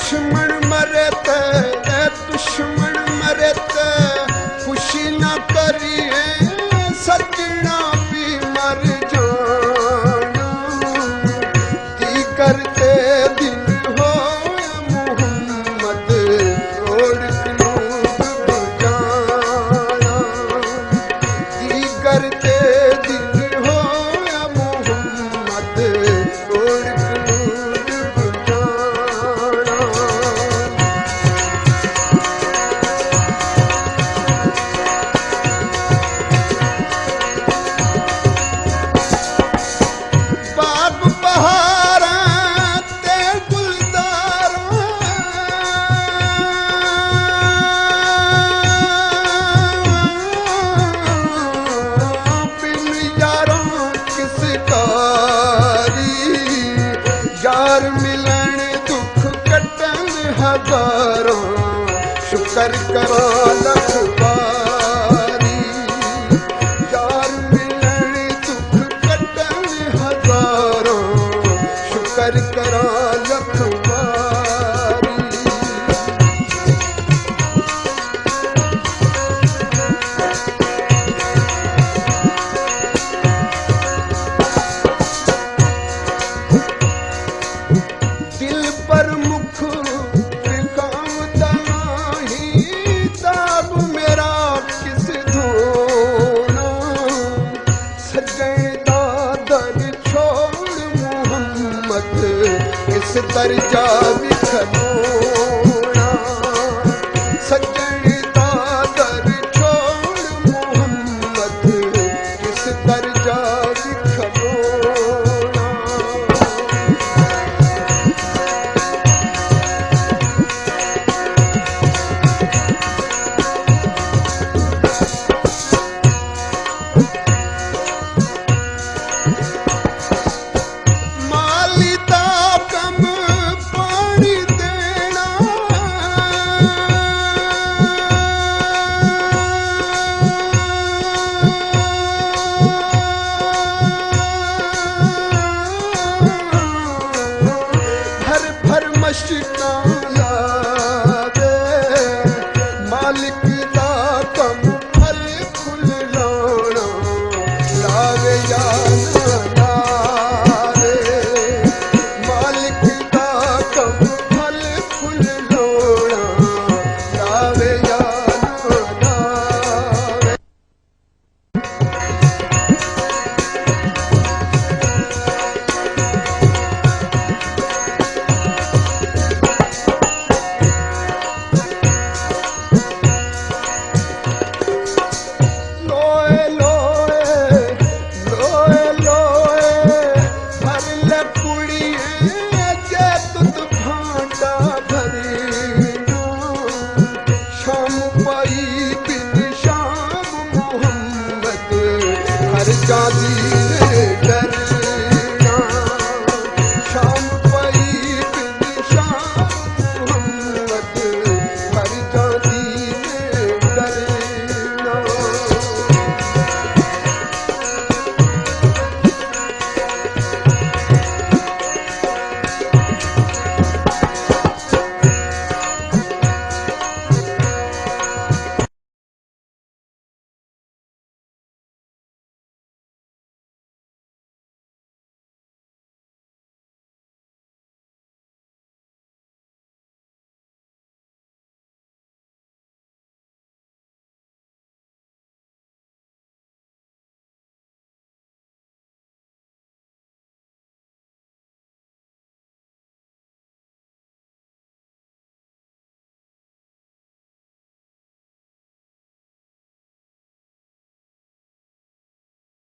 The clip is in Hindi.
दुश्मन मरे ते दुश्मन मरे ते खुशी ना करिए सजना भी मर जाना की करते दिन हो मोहम्मद रोड कलूब बुझाना की करते दिन हो मोहम्मद रोड शुक्र करो लख बारी यार मिलन दुख कटन हजारों शुक्र करो लख बारी दिल पर मुख इस दर्जा भी खलोना सजन दा दर छोड़ मोहम्मद इस दर्जा भी खलोना मशका